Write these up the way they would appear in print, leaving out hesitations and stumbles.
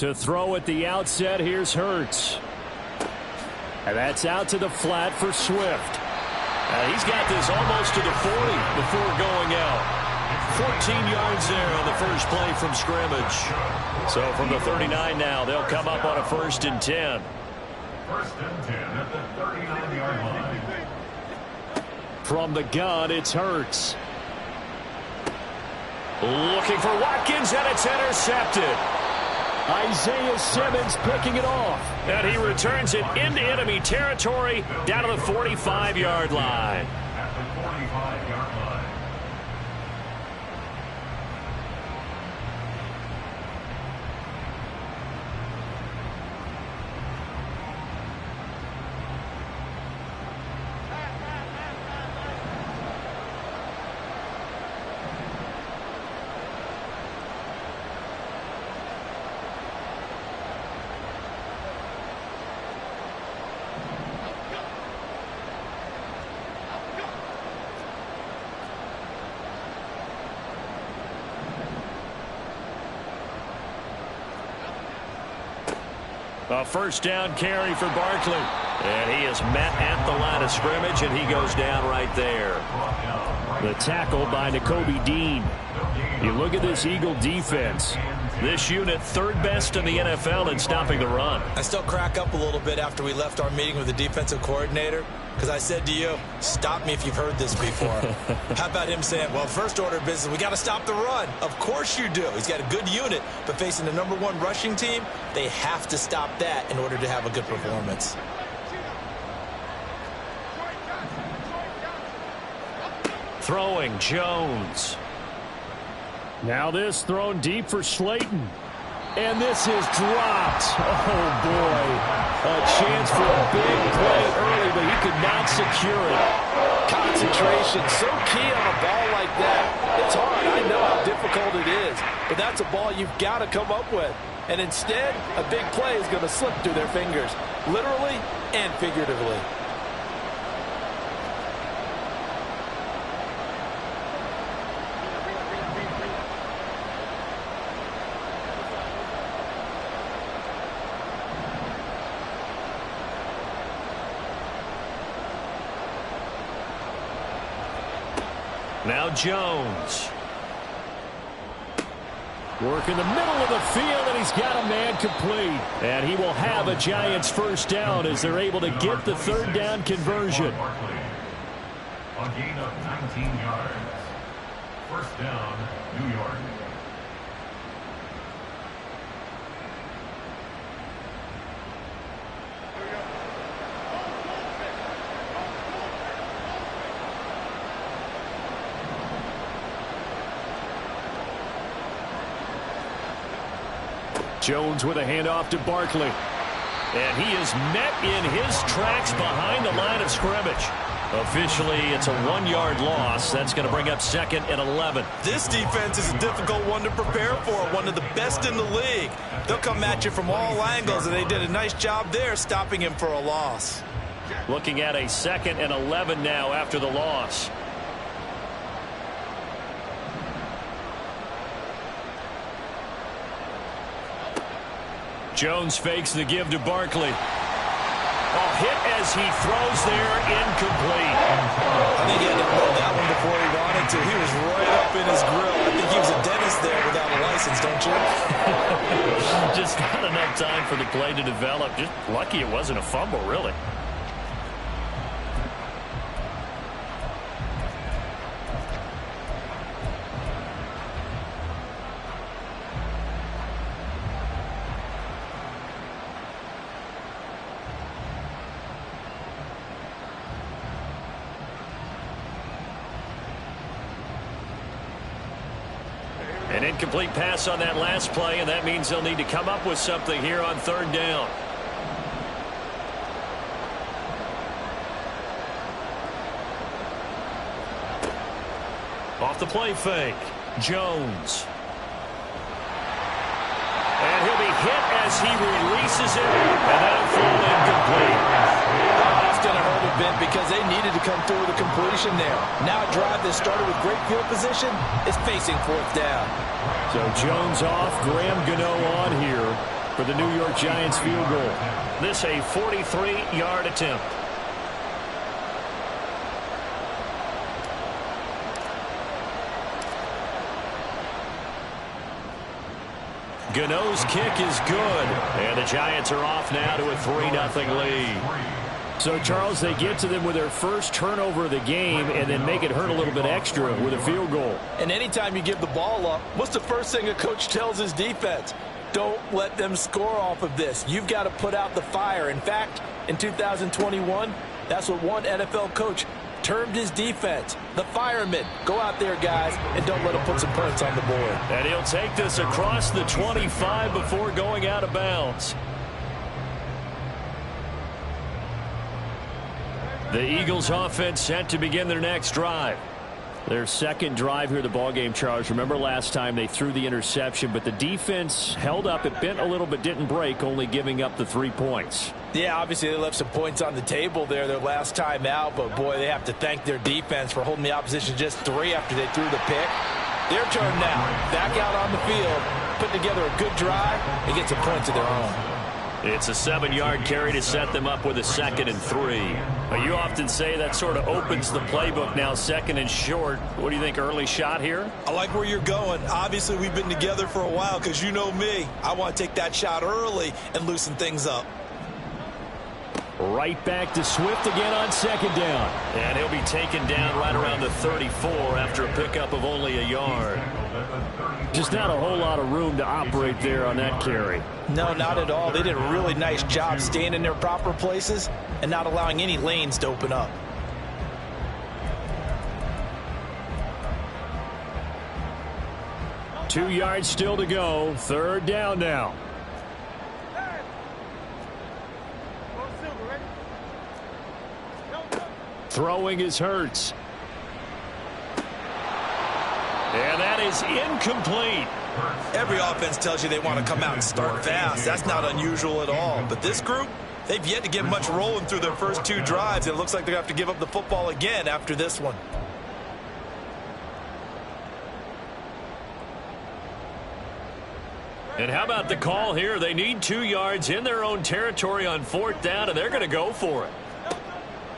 To throw at the outset, here's Hurts. And that's out to the flat for Swift. He's got this almost to the 40 before going out. 14 yards there on the first play from scrimmage. So from the 39 now, they'll come up on a 1st and 10. 1st and 10 at the 39-yard line. From the gun, it's Hurts. Looking for Watkins, and it's intercepted. Isaiah Simmons picking it off. And he returns it into enemy territory down to the 45-yard line. At the 45-yard line. A 1st down carry for Barkley. And he is met at the line of scrimmage, and he goes down right there. The tackle by Nakobe Dean. You look at this Eagle defense. This unit 3rd best in the NFL in stopping the run. I still crack up a little bit after we left our meeting with the defensive coordinator, because I said to you, stop me if you've heard this before. How about him saying, well, first order of business, we got to stop the run. Of course you do. He's got a good unit, but facing the #1 rushing team, they have to stop that in order to have a good performance. Throwing Jones. Now this thrown deep for Slayton. And this is dropped. Oh, boy. A chance for a big play early, but he could not secure it. Concentration, so key on a ball like that. It's hard. I know how difficult it is. But that's a ball you've got to come up with. And instead, a big play is going to slip through their fingers, literally and figuratively. Now Jones. Work in the middle of the field, and he's got a man complete. And he will have a Giants 1st down as they're able to get the 3rd down conversion. A gain of 19 yards. 1st down, New York. Jones with a handoff to Barkley. And he is met in his tracks behind the line of scrimmage. Officially, it's a 1-yard loss. That's going to bring up 2nd and 11. This defense is a difficult one to prepare for, one of the best in the league. They'll come at you from all angles, and they did a nice job there stopping him for a loss. Looking at a 2nd and 11 now after the loss. Jones fakes the give to Barkley. Hit as he throws there, incomplete. I think he had to hold that one before he wanted to. He was right up in his grill. I think he was a dentist there without a license, don't you? Just not enough time for the play to develop. Just lucky it wasn't a fumble, really. An incomplete pass on that last play, and that means they'll need to come up with something here on 3rd down. Off the play fake, Jones. And he'll be hit as he releases it, and that'll fall incomplete. That's going to hurt a bit because they needed to come through with a completion there. Now a drive that started with great field position is facing 4th down. So Jones off, Graham Gano on here. for the New York Giants field goal. This a 43-yard attempt. Gano's kick is good. And the Giants are off now to a 3-0 lead. So, Charles, they get to them with their first turnover of the game and then make it hurt a little bit extra with a field goal. And anytime you give the ball up, what's the first thing a coach tells his defense? Don't let them score off of this. You've got to put out the fire. In fact, in 2021, that's what one NFL coach termed his defense, the firemen. Go out there, guys, and don't let them put some points on the board. And he'll take this across the 25 before going out of bounds. The Eagles offense set to begin their next drive. Their second drive here of the ballgame, Charles. Remember last time they threw the interception, but the defense held up. It bent a little but didn't break, only giving up the 3 points. Yeah, obviously they left some points on the table there their last time out, but boy, they have to thank their defense for holding the opposition just 3 after they threw the pick. Their turn now. Back out on the field, put together a good drive, and get some points of their own. It's a 7-yard carry to set them up with a 2nd and 3. Well, you often say that sort of opens the playbook now, 2nd and short. What do you think, early shot here? I like where you're going. Obviously, we've been together for a while because you know me. I want to take that shot early and loosen things up. Right back to Swift again on 2nd down. And he'll be taken down right around the 34 after a pickup of only a yard. Just not a whole lot of room to operate there on that carry. No, not at all. They did a really nice job staying in their proper places and not allowing any lanes to open up. Two yards still to go. 3rd down now. Throwing is Hurts. And that is incomplete. Every offense tells you they want to come out and start fast. That's not unusual at all. But this group, they've yet to get much rolling through their first 2 drives. It looks like they're going to have to give up the football again after this one. And how about the call here? They need 2 yards in their own territory on 4th down, and they're going to go for it.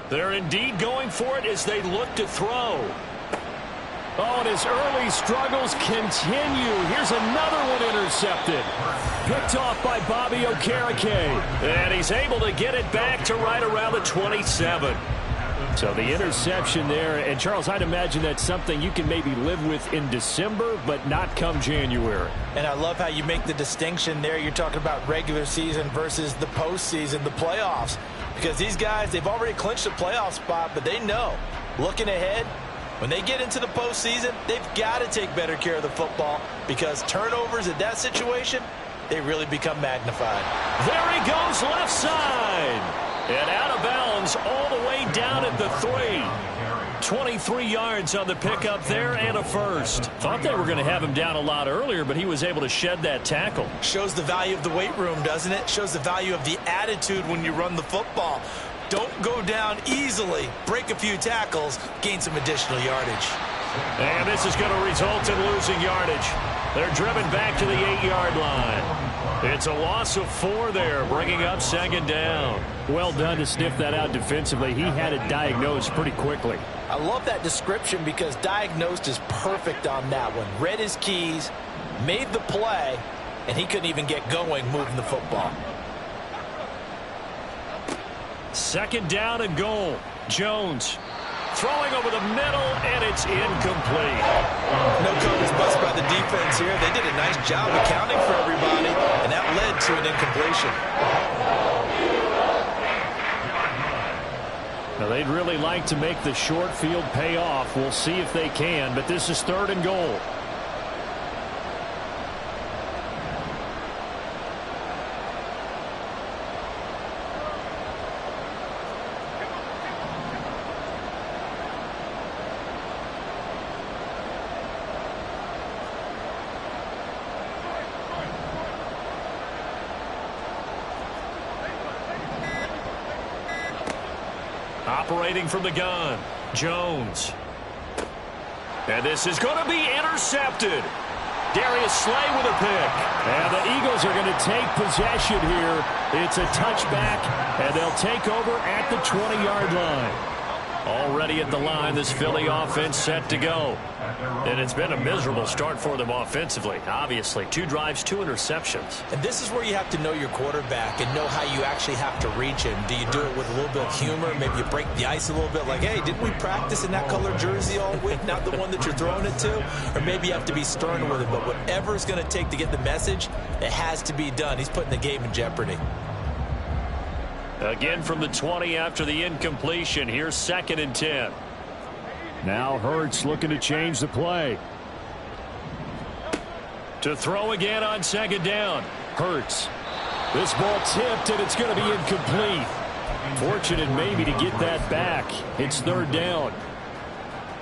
They're indeed going for it as they look to throw. Oh, and his early struggles continue. Here's another one intercepted. Picked off by Bobby Okereke. And he's able to get it back to right around the 27. So the interception there. And, Charles, I'd imagine that's something you can maybe live with in December, but not come January. And I love how you make the distinction there. You're talking about regular season versus the postseason, the playoffs. Because these guys, they've already clinched a playoff spot, but they know, looking ahead, when they get into the postseason, they've got to take better care of the football because turnovers in that situation, they really become magnified. There he goes, left side. And out of bounds all the way down at the 3. 23 yards on the pickup there and a first. Thought they were going to have him down a lot earlier, but he was able to shed that tackle. Shows the value of the weight room, doesn't it? Shows the value of the attitude when you run the football. Don't go down easily. Break a few tackles. Gain some additional yardage. And this is going to result in losing yardage. They're driven back to the 8-yard line. It's a loss of 4 there, bringing up 2nd down. Well done to sniff that out defensively. He had it diagnosed pretty quickly. I love that description because diagnosed is perfect on that one. Read his keys, made the play, and he couldn't even get going moving the football. 2nd down and goal. Jones throwing over the middle, and it's incomplete. No coverage bust by the defense here. They did a nice job accounting for everybody, and that led to an incompletion. Now, they'd really like to make the short field pay off. We'll see if they can, but this is 3rd and goal. Operating from the gun, Jones. And this is going to be intercepted. Darius Slay with a pick. And the Eagles are going to take possession here. It's a touchback, and they'll take over at the 20-yard line. Already at the line, this Philly offense set to go. And it's been a miserable start for them offensively, obviously. 2 drives, 2 interceptions. And this is where you have to know your quarterback and know how you actually have to reach him. Do you do it with a little bit of humor? Maybe you break the ice a little bit, like, hey, didn't we practice in that color jersey all week, not the one that you're throwing it to? Or maybe you have to be stern with him. But whatever it's going to take to get the message, it has to be done. He's putting the game in jeopardy. Again from the 20 after the incompletion. Here's 2nd and 10. Now Hurts looking to change the play. To throw again on 2nd down. Hurts. This ball tipped, and it's going to be incomplete. Fortunate maybe to get that back. It's 3rd down.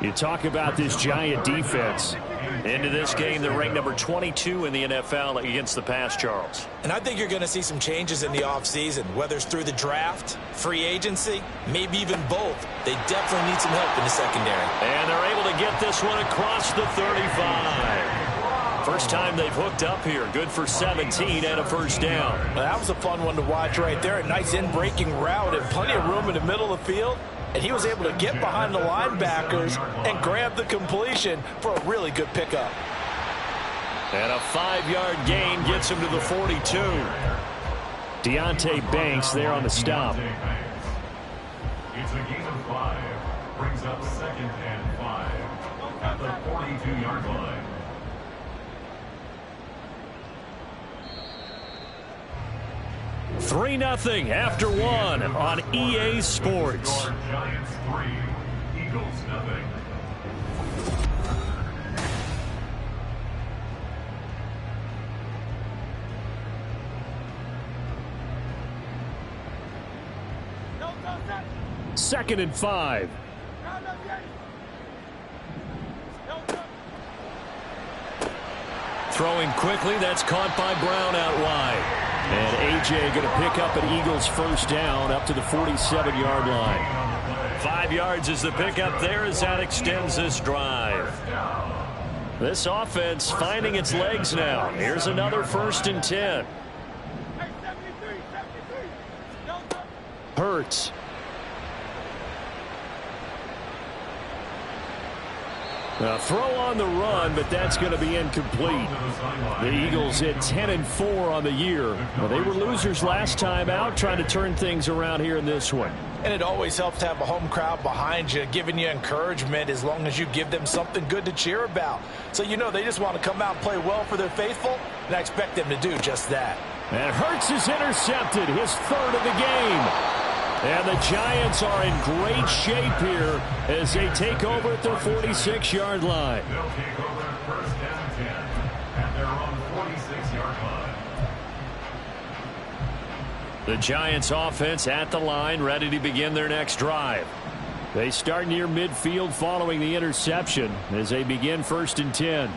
You talk about this Giant defense. Into this game, they're ranked number 22 in the NFL against the pass, Charles. And I think you're going to see some changes in the offseason, whether it's through the draft, free agency, maybe even both. They definitely need some help in the secondary. And they're able to get this one across the 35. First time they've hooked up here. Good for 17 and a 1st down. Well, that was a fun one to watch right there. A nice in-breaking route and plenty of room in the middle of the field. And he was able to get behind the linebackers and grab the completion for a really good pickup. And a 5-yard gain gets him to the 42. Deonte Banks there on the stop. It's a gain of 5. Brings up 2nd and 5 at the 42-yard line. Three 3-0 after 1 on EA Sports. Giants 3, Eagles 0. Second and 5. Throwing quickly, that's caught by Brown out wide. And A.J. going to pick up an Eagles 1st down up to the 47-yard line. 5 yards is the pickup there as that extends this drive. This offense finding its legs now. Here's another 1st and 10. Hurts. A throw on the run, but that's going to be incomplete. The Eagles hit 10-4 on the year. Well, they were losers last time out, trying to turn things around here in this one. And it always helps to have a home crowd behind you, giving you encouragement as long as you give them something good to cheer about. So you know they just want to come out and play well for their faithful, and I expect them to do just that. And Hurts is intercepted, his 3rd of the game. And the Giants are in great shape here as they take over at their 46-yard line. They'll take over at 1st down 10 at their own 46-yard line. The Giants offense at the line, ready to begin their next drive. They start near midfield following the interception as they begin 1st and 10.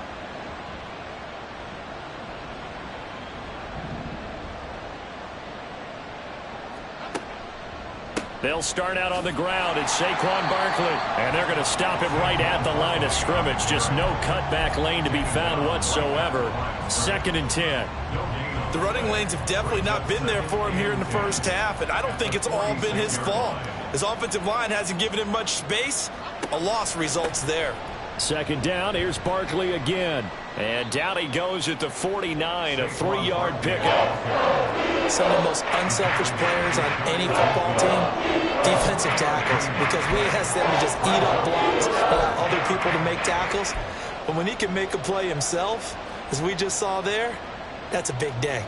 They'll start out on the ground. It's Saquon Barkley. And they're going to stop him right at the line of scrimmage. Just no cutback lane to be found whatsoever. 2nd and 10. The running lanes have definitely not been there for him here in the 1st half, and I don't think it's all been his fault. His offensive line hasn't given him much space. A loss results there. 2nd down. Here's Barkley again. And down he goes at the 49, a 3-yard pickup. Some of the most unselfish players on any football team, defensive tackles, because we ask them to just eat up blocks, allow other people to make tackles. But when he can make a play himself, as we just saw there, that's a big day.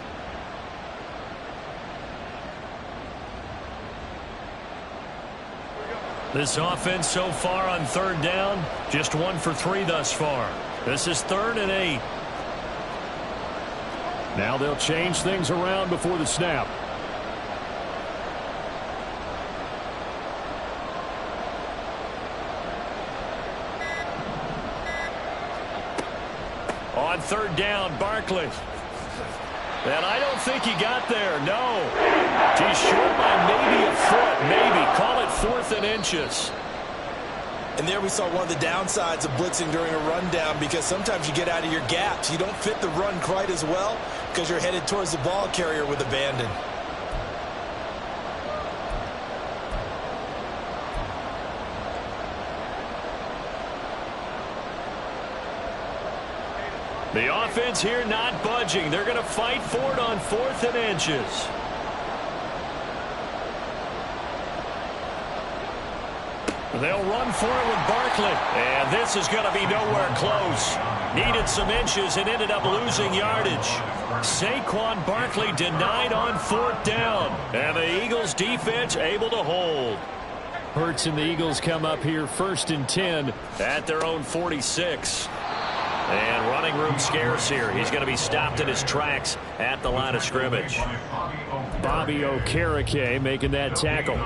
This offense so far on 3rd down, just 1 for 3 thus far. This is 3rd and 8. Now they'll change things around before the snap. On 3rd down, Barkley. And I don't think he got there, no. He's short by maybe a foot, maybe. Call it 4th and inches. And there we saw one of the downsides of blitzing during a rundown, because sometimes you get out of your gaps. You don't fit the run quite as well because you're headed towards the ball carrier with abandon. The offense here not budging. They're going to fight for it on 4th and inches. They'll run for it with Barkley. And this is going to be nowhere close. Needed some inches and ended up losing yardage. Saquon Barkley denied on 4th down. And the Eagles defense able to hold. Hurts and the Eagles come up here 1st and 10 at their own 46. And running room scarce here. He's going to be stopped in his tracks at the line of scrimmage. Bobby Okereke making that tackle.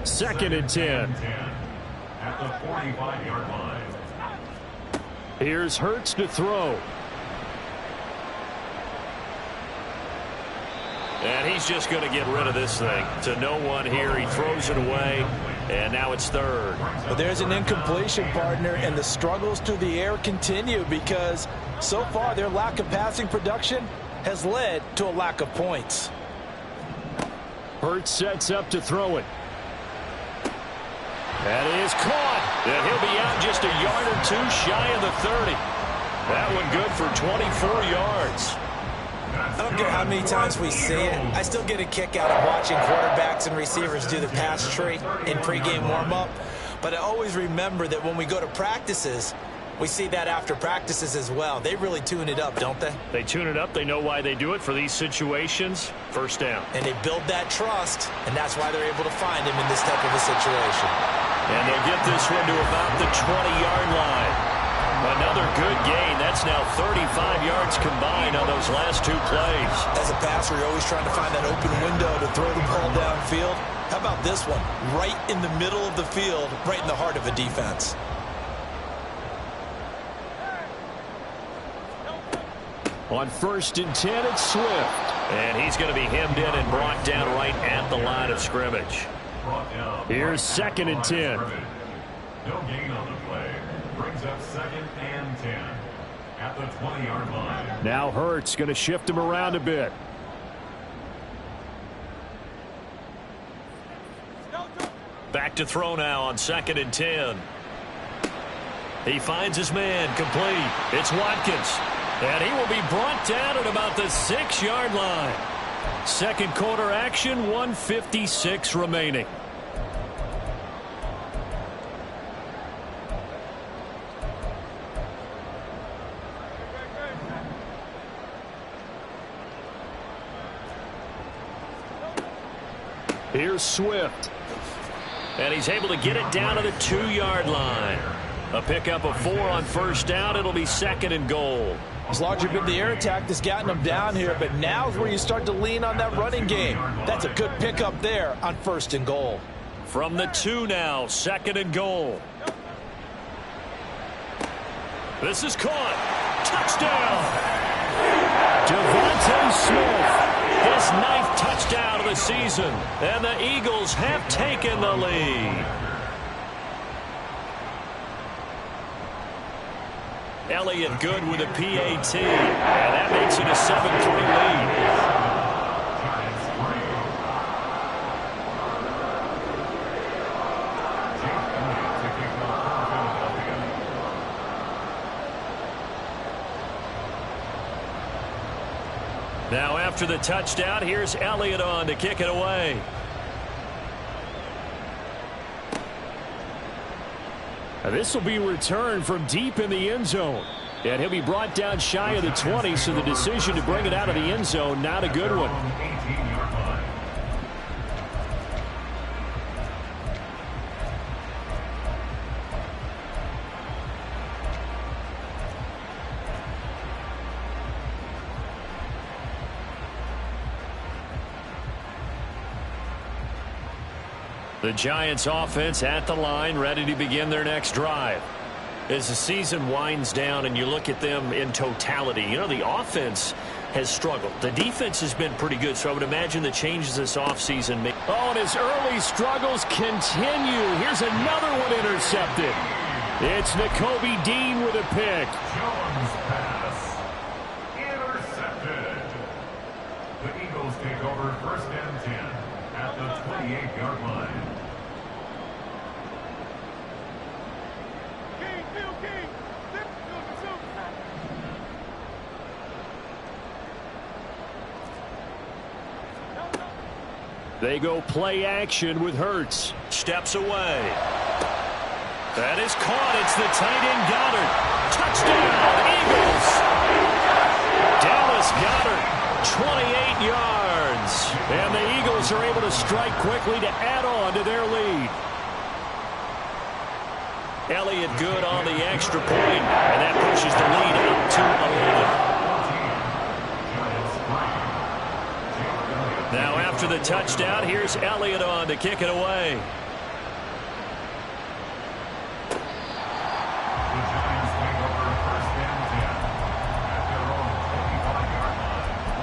2nd and 10. At the 45-yard line. Here's Hurts to throw. And he's just going to get rid of this thing to no one here. He throws it away, and now it's 3rd. But there's an incompletion, partner, and the struggles through the air continue because so far their lack of passing production has led to a lack of points. Hurts sets up to throw it. That is caught. And he'll be out just a yard or 2 shy of the 30. That one good for 24 yards. I don't care how many times we see it. I still get a kick out of watching quarterbacks and receivers do the pass tree in pregame warm-up. But I always remember that when we go to practices, we see that after practices as well. They really tune it up, don't they? They tune it up. They know why they do it for these situations. 1st down. And they build that trust, and that's why they're able to find him in this type of a situation. And they'll get this one to about the 20-yard line. Another good gain. That's now 35 yards combined on those last 2 plays. As a passer, you're always trying to find that open window to throw the ball downfield. How about this one? Right in the middle of the field, right in the heart of a defense. On 1st and 10, it's Swift. And he's going to be hemmed in and brought down right at the line of scrimmage. Here's 2nd and 10. No gain on the play. Brings up 2nd and 10 at the 20-yard line. Now Hurts going to shift him around a bit. Back to throw now on 2nd and 10. He finds his man complete. It's Watkins. And he will be brought down at about the 6-yard line. 2nd quarter action, 1:56 remaining. Here's Swift. And he's able to get it down to the 2-yard line. A pickup of 4 on 1st down. It'll be 2nd and goal. It's largely been the air attack that's gotten them down here, but now is where you start to lean on that running game. That's a good pickup there on 1st and goal. From the 2 now, 2nd and goal. This is caught. Touchdown. Devontae Smith, his 9th touchdown of the season, and the Eagles have taken the lead. Elliott good with a PAT, and that makes it a 7-3 lead. Now after the touchdown, here's Elliott on to kick it away. This will be returned from deep in the end zone. And he'll be brought down shy of the 20, so the decision to bring it out of the end zone, not a good one. The Giants offense at the line, ready to begin their next drive. As the season winds down and you look at them in totality, you know, the offense has struggled. The defense has been pretty good, so I would imagine the changes this offseason may... Oh, and his early struggles continue. Here's another one intercepted. It's Nakobe Dean with a pick. Jones pass. Intercepted. The Eagles take over 1st and 10 at the 28-yard line. They go play action with Hurts. Steps away. That is caught. It's the tight end Goddard. Touchdown, Eagles. Dallas Goddard, 28 yards. And the Eagles are able to strike quickly to add on to their lead. Elliott good on the extra point, and that pushes the lead up to 11. Now after the touchdown, here's Elliott on to kick it away. The Giants take over 1st and 10 at their own 25-yard line.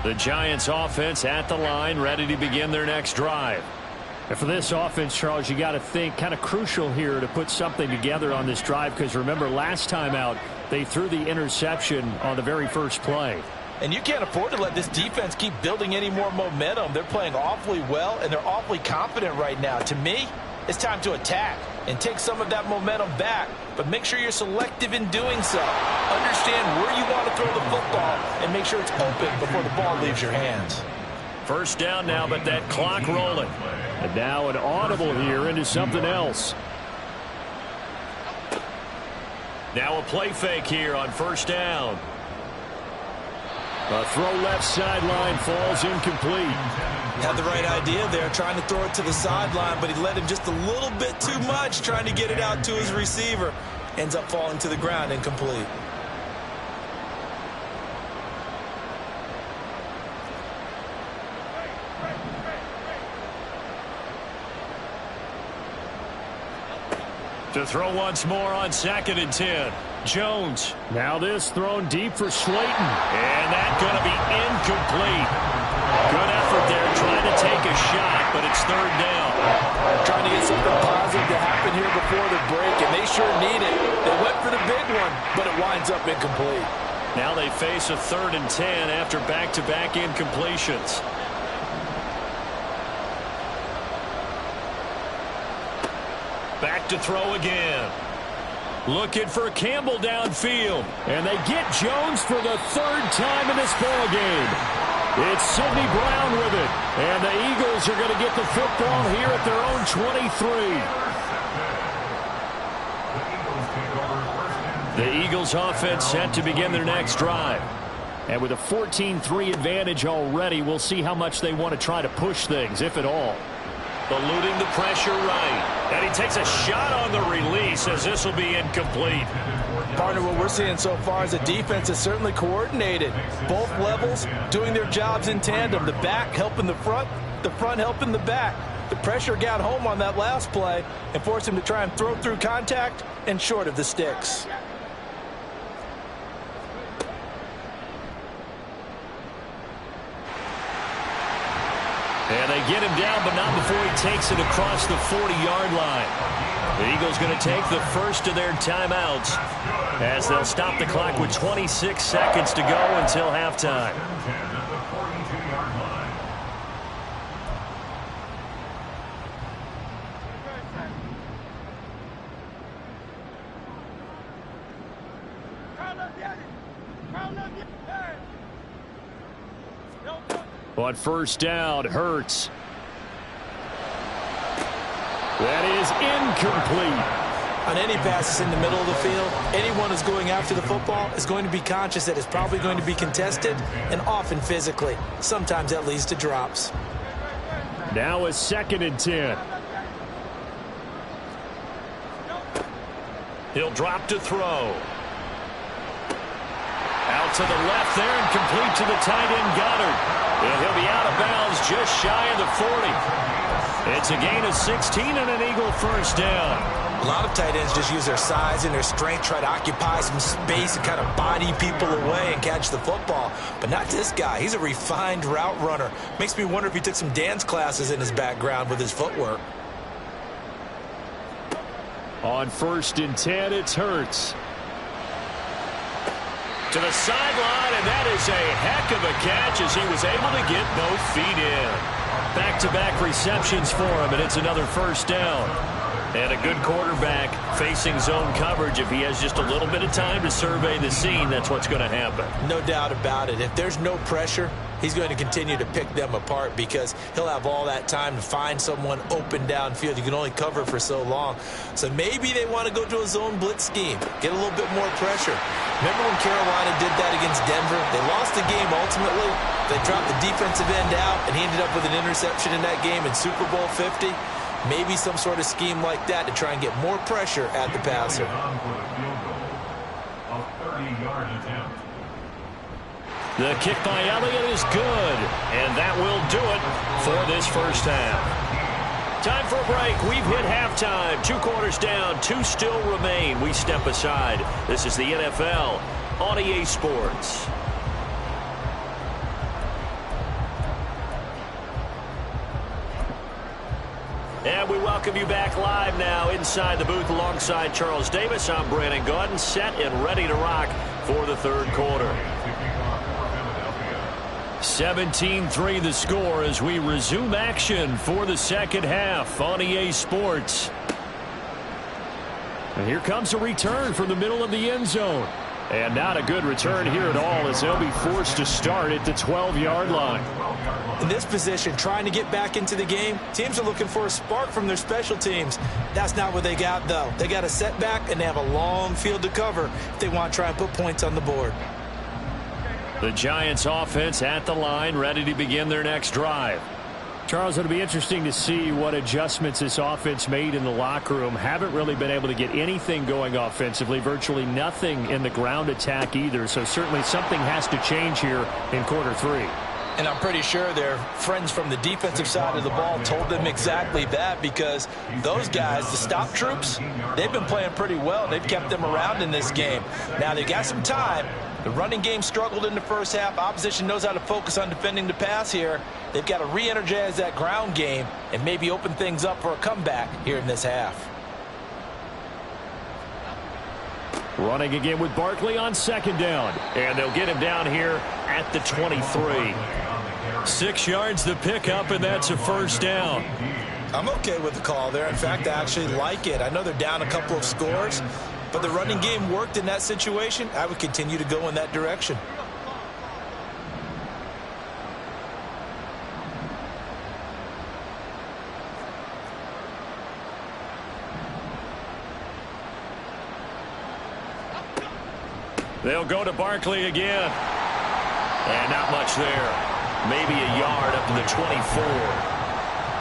The Giants offense at the line, ready to begin their next drive. And for this offense, Charles, you got to think kind of crucial here to put something together on this drive, because remember last time out they threw the interception on the very first play. And you can't afford to let this defense keep building any more momentum. They're playing awfully well, and they're awfully confident right now. To me, it's time to attack and take some of that momentum back. But make sure you're selective in doing so. Understand where you want to throw the football and make sure it's open before the ball leaves your hands. First down now, but that clock rolling. And now an audible here into something else. Now a play fake here on first down. A throw left sideline, falls incomplete. Had the right idea there, trying to throw it to the sideline, but he let him just a little bit too much, trying to get it out to his receiver. Ends up falling to the ground, incomplete. To throw once more on 2nd and 10. Jones. Now this thrown deep for Slayton. And that's going to be incomplete. Good effort there trying to take a shot, but it's 3rd down. Trying to get something positive to happen here before the break, and they sure need it. They went for the big one, but it winds up incomplete. Now they face a 3rd and 10 after back-to-back incompletions. Back to throw again. Looking for Campbell downfield. And they get Jones for the 3rd time in this ballgame. It's Sidney Brown with it. And the Eagles are going to get the football here at their own 23. The Eagles offense set to begin their next drive. And with a 14-3 advantage already, we'll see how much they want to try to push things, if at all. Eluding the pressure right. And he takes a shot on the release as this will be incomplete. Partner, what we're seeing so far is the defense is certainly coordinated. Both levels doing their jobs in tandem. The back helping the front helping the back. The pressure got home on that last play and forced him to try and throw through contact and short of the sticks. And they get him down, but not before he takes it across the 40-yard line. The Eagles going to take the first of their timeouts as they'll stop the clock with 26 seconds to go until halftime. On first down, Hurts. That is incomplete. On any passes in the middle of the field, anyone who's going after the football is going to be conscious that it's probably going to be contested and often physically. Sometimes that leads to drops. Now a 2nd and 10. He'll drop to throw. out to the left there and complete to the tight end Goddard. And he'll be out of bounds just shy of the 40. It's a gain of 16 and an Eagle first down. A lot of tight ends just use their size and their strength, try to occupy some space and kind of body people away and catch the football. But not this guy. He's a refined route runner. Makes me wonder if he took some dance classes in his background with his footwork. On 1st and 10, it's Hurts. To the sideline, and that is a heck of a catch as he was able to get both feet in. Back-to-back receptions for him, and it's another first down. And a good quarterback facing zone coverage. If he has just a little bit of time to survey the scene, that's what's going to happen. No doubt about it. If there's no pressure, he's going to continue to pick them apart because he'll have all that time to find someone open downfield. You can only cover for so long. So maybe they want to go to a zone blitz scheme, get a little bit more pressure. Remember when Carolina did that against Denver? They lost the game ultimately. They dropped the defensive end out, and he ended up with an interception in that game in Super Bowl 50. Maybe some sort of scheme like that to try and get more pressure at the passer. The kick by Elliott is good, and that will do it for this first half. Time for a break. We've hit halftime. 2 quarters down, 2 still remain. We step aside. This is the NFL on EA Sports. And we welcome you back live now inside the booth alongside Charles Davis. I'm Brandon Gaudin, set and ready to rock for the third quarter. 17-3 the score as we resume action for the second half on EA Sports. And here comes a return from the middle of the end zone. And not a good return here at all as they'll be forced to start at the 12-yard line. In this position, trying to get back into the game, teams are looking for a spark from their special teams. That's not what they got, though. They got a setback, and they have a long field to cover if they want to try and put points on the board. The Giants offense at the line, ready to begin their next drive. Charles, it'll be interesting to see what adjustments this offense made in the locker room. Haven't really been able to get anything going offensively, virtually nothing in the ground attack either. So certainly something has to change here in quarter 3. And I'm pretty sure their friends from the defensive side of the ball told them exactly that, because those guys, the stop troops, they've been playing pretty well. They've kept them around in this game. Now they've got some time. The running game struggled in the first half. Opposition knows how to focus on defending the pass here. They've got to re-energize that ground game and maybe open things up for a comeback here in this half. Running again with Barkley on second down. And they'll get him down here at the 23. 6 yards the pickup, and that's a first down. I'm okay with the call there. In fact, I actually like it. I know they're down a couple of scores, but the running game worked in that situation. I would continue to go in that direction. They'll go to Barkley again. And not much there. Maybe a yard up to the 24.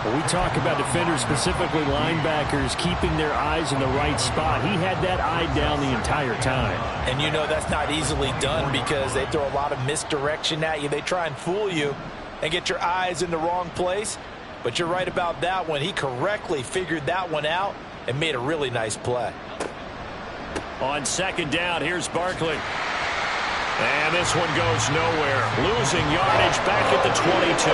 When we talk about defenders, specifically linebackers, keeping their eyes in the right spot, he had that eye down the entire time. And you know that's not easily done because they throw a lot of misdirection at you. They try and fool you and get your eyes in the wrong place. But you're right about that one. He correctly figured that one out and made a really nice play. On second down, here's Barkley. And this one goes nowhere. Losing yardage back at the 22.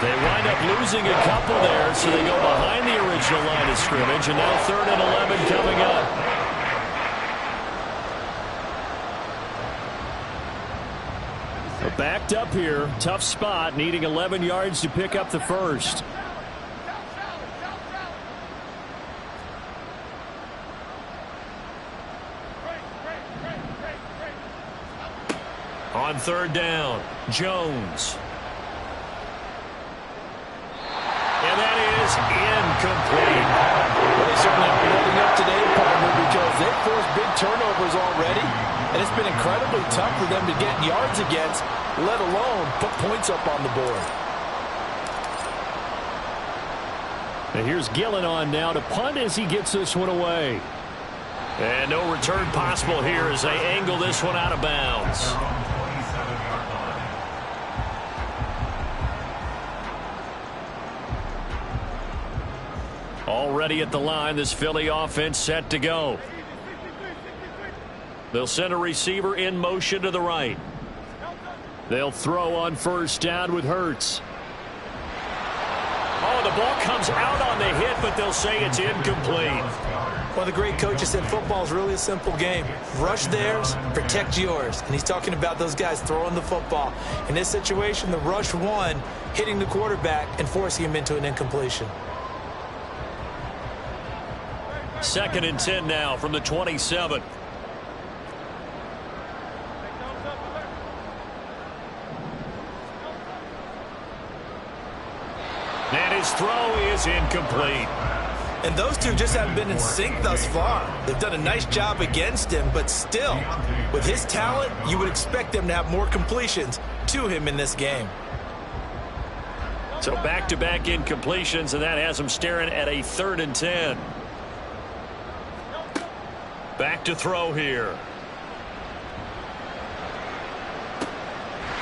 They wind up losing a couple there, so they go behind the original line of scrimmage, and now 3rd and 11 coming up. Backed up here, tough spot, needing 11 yards to pick up the first. On 3rd down, Jones. And that is incomplete. Well, they certainly aren't holding up today, partner, because they've forced big turnovers already, and it's been incredibly tough for them to get yards against, let alone put points up on the board. And here's Gillen on now to punt as he gets this one away. And no return possible here as they angle this one out of bounds. Already at the line, this Philly offense set to go. They'll send a receiver in motion to the right. They'll throw on first down with Hurts. Oh, the ball comes out on the hit, but they'll say it's incomplete. One of the great coaches said football is really a simple game. Rush theirs, protect yours. And he's talking about those guys throwing the football. In this situation, the rush won, hitting the quarterback and forcing him into an incompletion. 2nd and 10 now from the 27. And his throw is incomplete. And those two just haven't been in sync thus far. They've done a nice job against him, but still, with his talent, you would expect them to have more completions to him in this game. So back-to-back incompletions, and that has him staring at a 3rd and 10. Back to throw here.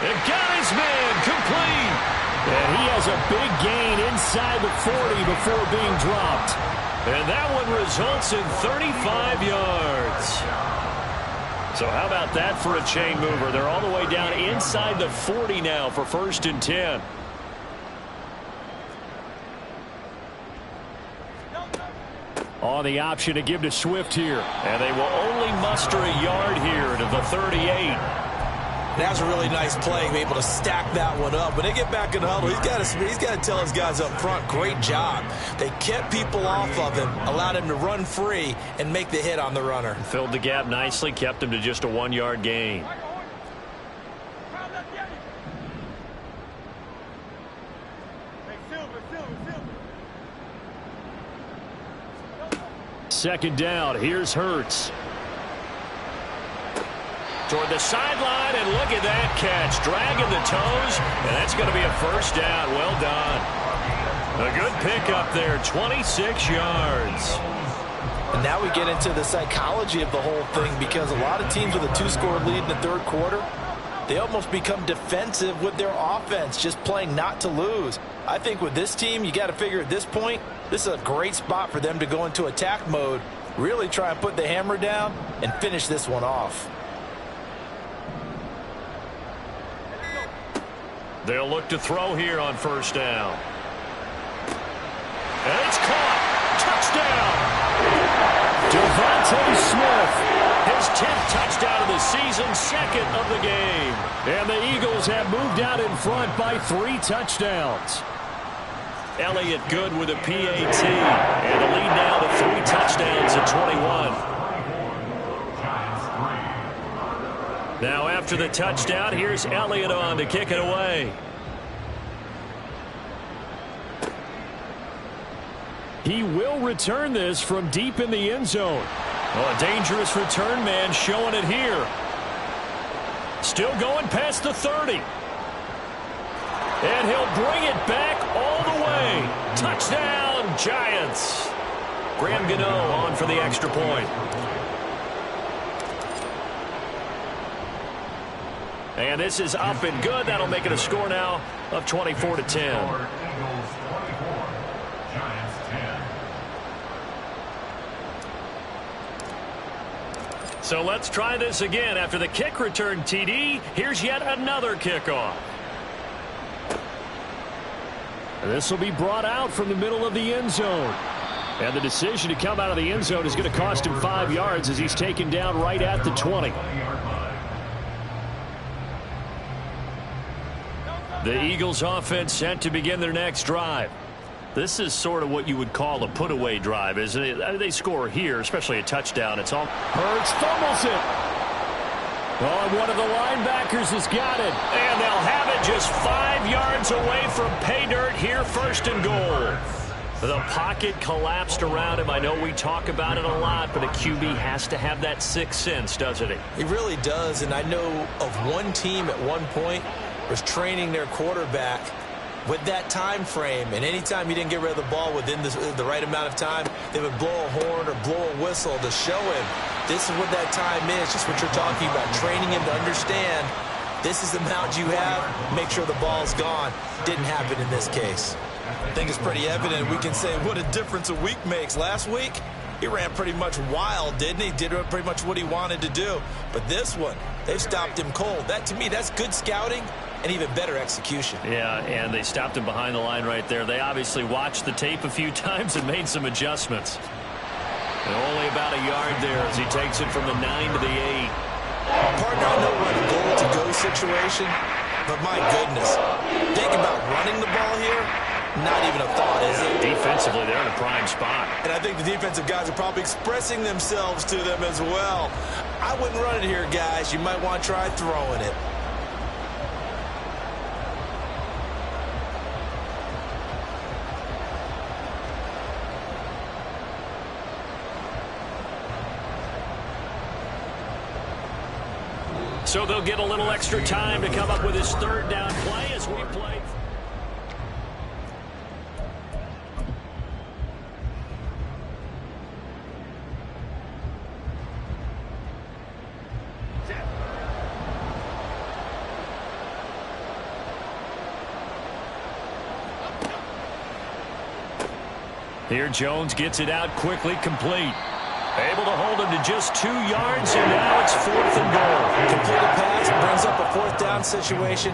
And got his man complete. And he has a big gain inside the 40 before being dropped. And that one results in 35 yards. So how about that for a chain mover? They're all the way down inside the 40 now for 1st and 10. On the option to give to Swift here. And they will only muster a yard here to the 38. That was a really nice play, be able to stack that one up. When they get back in the huddle, he's got to tell his guys up front, great job. They kept people off of him, allowed him to run free and make the hit on the runner. Filled the gap nicely, kept him to just a 1-yard gain. Second down, here's Hurts. Toward the sideline, and look at that catch. Dragging the toes, and that's going to be a 1st down. Well done. A good pickup there, 26 yards. And now we get into the psychology of the whole thing, because a lot of teams with a 2-score lead in the 3rd quarter, they almost become defensive with their offense, just playing not to lose. I think with this team, you got to figure at this point, this is a great spot for them to go into attack mode, really try and put the hammer down and finish this one off. They'll look to throw here on 1st down. And it's caught. Touchdown. Devontae Smith. His 10th touchdown of the season, 2nd of the game. And the Eagles have moved out in front by 3 touchdowns. Elliott good with a PAT. And the lead now to 3 touchdowns at 21. Now after the touchdown, here's Elliott on to kick it away. He will return this from deep in the end zone. Oh, a dangerous return man showing it here. Still going past the 30. And he'll bring it back all the way. Touchdown, Giants. Graham Gano on for the extra point. And this is up and good. That'll make it a score now of 24-10. Eagles 24, Giants 10. So let's try this again. After the kick return TD, here's yet another kickoff. This will be brought out from the middle of the end zone. And the decision to come out of the end zone is going to cost him 5 yards as he's taken down right at the 20. The Eagles offense set to begin their next drive. This is sort of what you would call a put-away drive, isn't it? They score here, especially a touchdown. It's all Hurts fumbles it. Oh, one of the linebackers has got it. And they'll have it just 5 yards away from pay dirt here, 1st and goal. The pocket collapsed around him. I know we talk about it a lot, but a QB has to have that 6th sense, doesn't he? He really does, and I know of one team at one point was training their quarterback with that time frame, and anytime you didn't get rid of the ball within the right amount of time, they would blow a horn or blow a whistle to show him this is what that time is, just what you're talking about, training him to understand this is the amount you have, make sure the ball's gone. Didn't happen in this case. I think it's pretty evident. We can say what a difference a week makes. Last week, he ran pretty much wild, didn't he? Did pretty much what he wanted to do. But this one, they've stopped him cold. That, to me, that's good scouting and even better execution. Yeah, and they stopped him behind the line right there. They obviously watched the tape a few times and made some adjustments. And only about a yard there as he takes it from the 9 to the 8. Partner, I know we're in a goal-to-go situation, but my goodness, think about running the ball here. Not even a thought, is it? Defensively, they're in a prime spot. And I think the defensive guys are probably expressing themselves to them as well. I wouldn't run it here, guys. You might want to try throwing it. So they'll get a little extra time to come up with his third down play as we play. Here Jones gets it out quickly, complete. Able to hold him to just 2 yards, and now it's 4th and goal. Completed pass brings up a 4th down situation.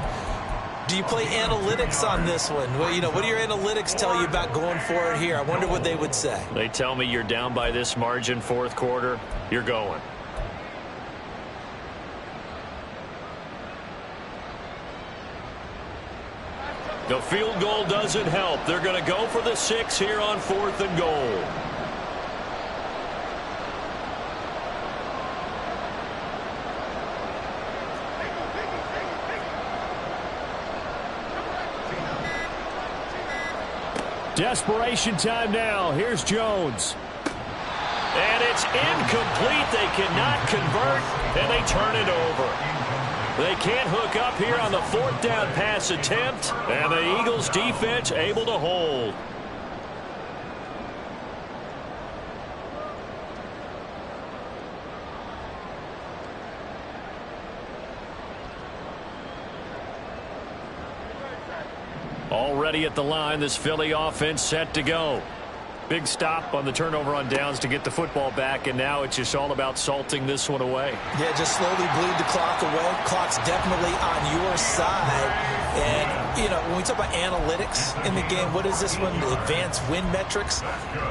Do you play analytics on this one? Well, you know, what do your analytics tell you about going for it here? I wonder what they would say. They tell me you're down by this margin, 4th quarter, you're going. The field goal doesn't help. They're going to go for the 6 here on 4th and goal. Desperation time now. Here's Jones. And it's incomplete. They cannot convert, and they turn it over. They can't hook up here on the 4th down pass attempt, and the Eagles defense able to hold. Already at the line, this Philly offense set to go. Big stop on the turnover on downs to get the football back, and now it's just all about salting this one away. Yeah, just slowly bleed the clock away. Clock's definitely on your side. And, you know, when we talk about analytics in the game, what is this one? Advanced win metrics?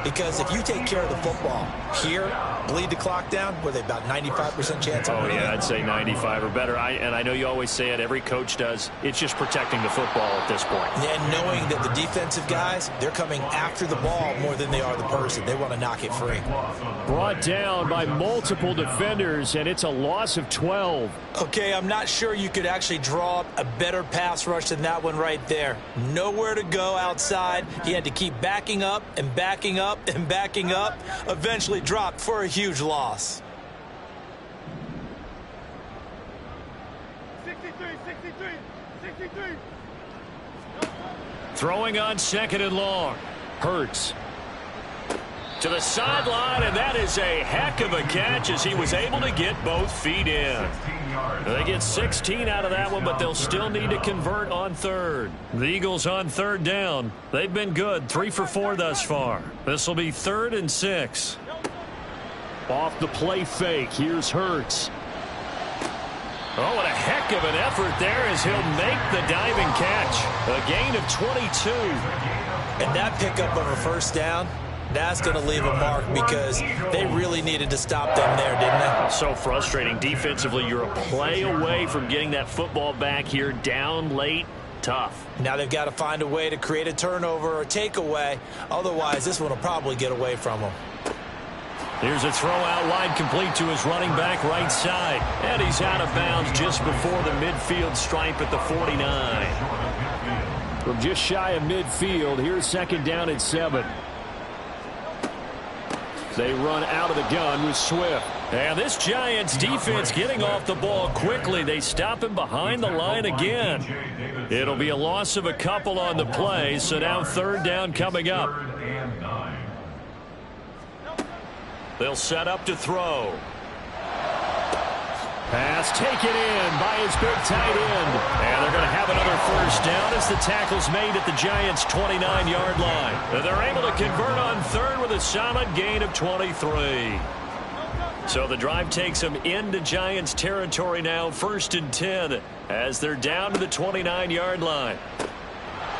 Because if you take care of the football here, bleed the clock down, were they about 95% chance of winning? Oh, yeah, I'd say 95 or better. And I know you always say it, every coach does. It's just protecting the football at this point. And knowing that the defensive guys, they're coming after the ball more than they are the person. They want to knock it free. Brought down by multiple defenders, and it's a loss of 12. Okay, I'm not sure you could actually draw up a better pass rush than that one right there. Nowhere to go outside. He had to keep backing up and backing up and backing up. Eventually dropped for a huge loss. 63. Throwing on 2nd and long. Hurts. To the sideline, and that is a heck of a catch as he was able to get both feet in. They get 16 out of that one, but they'll still need to convert on 3rd. The Eagles on 3rd down. They've been good, 3 for 4 thus far. This will be 3rd and 6. Off the play fake, here's Hurts. Oh, what a heck of an effort there as he'll make the diving catch. A gain of 22. And that pickup of a 1st down, that's going to leave a mark because they really needed to stop them there, didn't they? So frustrating. Defensively, you're a play away from getting that football back here down late. Tough. Now they've got to find a way to create a turnover or takeaway. Otherwise, this one will probably get away from them. Here's a throw out wide complete to his running back right side. And he's out of bounds just before the midfield stripe at the 49. From just shy of midfield, here's 2nd down and 7. They run out of the gun with Swift. And this Giants defense getting off the ball quickly. They stop him behind the line again. It'll be a loss of a couple on the play, so now third down coming up. They'll set up to throw. Pass taken in by his big tight end. And they're going to have another first down as the tackle's made at the Giants' 29-yard line. And they're able to convert on third with a solid gain of 23. So the drive takes them into Giants territory now, 1st and 10, as they're down to the 29-yard line.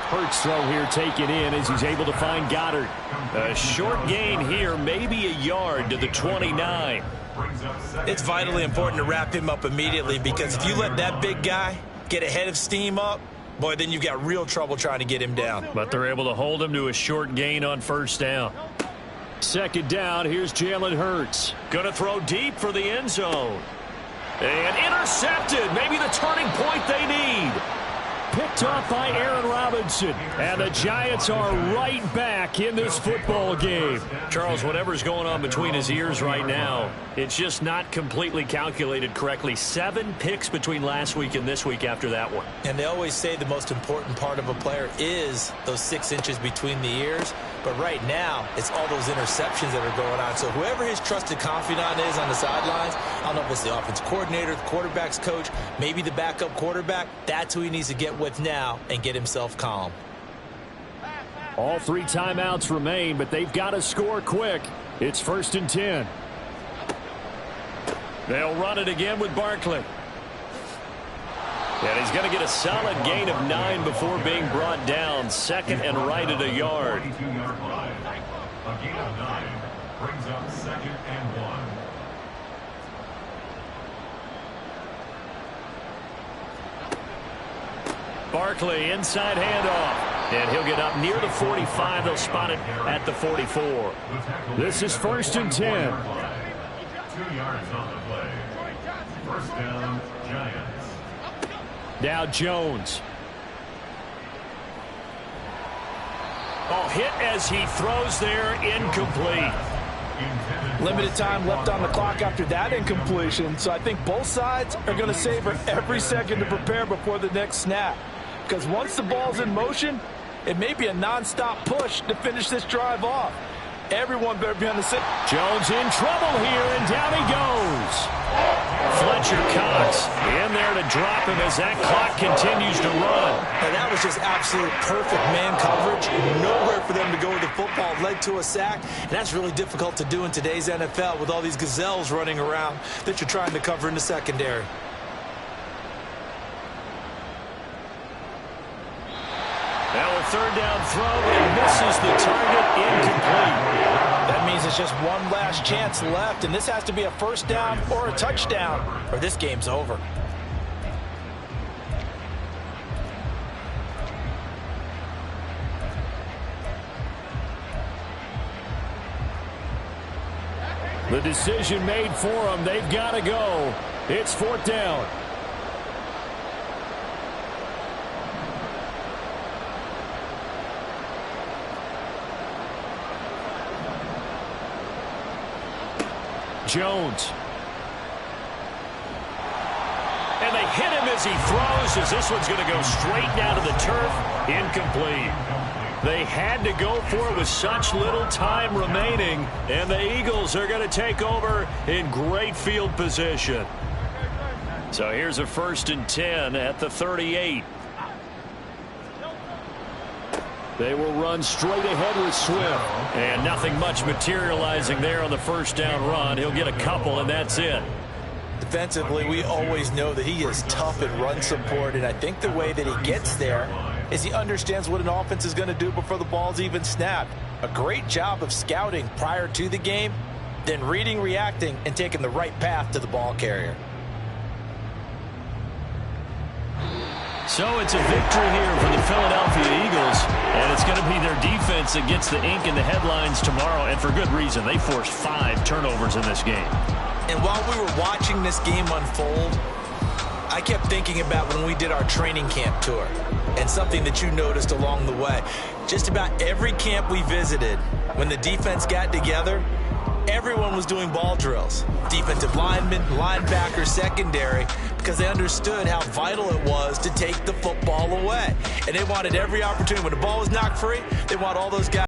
Hurts throw here taken in as he's able to find Goddard. A short gain here, maybe a yard to the 29. It's vitally important to wrap him up immediately, because if you let that big guy get ahead of steam up, boy, then you've got real trouble trying to get him down. But they're able to hold him to a short gain on first down. Second down, here's Jalen Hurts. Going to throw deep for the end zone. And intercepted. Maybe the turning point they need. Picked off by Aaron Robinson. And the Giants are right back in this football game. Charles, whatever's going on between his ears right now, it's just not completely calculated correctly. 7 picks between last week and this week after that one. And they always say the most important part of a player is those 6 inches between the ears. But right now, it's all those interceptions that are going on. So whoever his trusted confidant is on the sidelines, I don't know if it's the offense coordinator, the quarterback's coach, maybe the backup quarterback, that's who he needs to get with now and get himself calm. All 3 timeouts remain, but they've got to score quick. It's 1st and 10. They'll run it again with Barkley. And he's going to get a solid gain of 9 before being brought down. 2nd and right at a yard. A gain of 9 brings up 2nd and 1. Barkley inside handoff. And he'll get up near the 45. They'll spot it at the 44. This is 1st and 10. 2 yards on the play. First down, Giants. Now Jones. Oh, hit as he throws there, incomplete. Limited time left on the clock after that incompletion, so I think both sides are going to savor every second to prepare before the next snap. Because once the ball's in motion, it may be a non-stop push to finish this drive off. Everyone better be on the same. Jones in trouble here, and down he goes. Fletcher Cox in there to drop him as that clock continues to run. And that was just absolute perfect man coverage. Nowhere for them to go with the football. Led to a sack. And that's really difficult to do in today's NFL with all these gazelles running around that you're trying to cover in the secondary. Now a third down throw, and misses the target, incomplete. That means it's just one last chance left, and this has to be a first down or a touchdown, or this game's over. The decision made for them. They've got to go. It's 4th down. Jones. And they hit him as he throws, as this one's going to go straight down to the turf. Incomplete. They had to go for it with such little time remaining, and the Eagles are going to take over in great field position. So here's a 1st and 10 at the 38. They will run straight ahead with Swift. And nothing much materializing there on the first down run. He'll get a couple, and that's it. Defensively, we always know that he is tough at run support, and I think the way that he gets there is he understands what an offense is going to do before the ball's even snapped. A great job of scouting prior to the game, then reading, reacting, and taking the right path to the ball carrier. So it's a victory here for the Philadelphia Eagles, and it's going to be their defense that gets the ink in the headlines tomorrow, and for good reason. They forced 5 turnovers in this game. And while we were watching this game unfold, I kept thinking about when we did our training camp tour, and something that you noticed along the way. Just about every camp we visited, when the defense got together, everyone was doing ball drills. Defensive linemen, linebackers, secondary, because they understood how vital it was to take the football away. And they wanted every opportunity. When the ball was knocked free, they want all those guys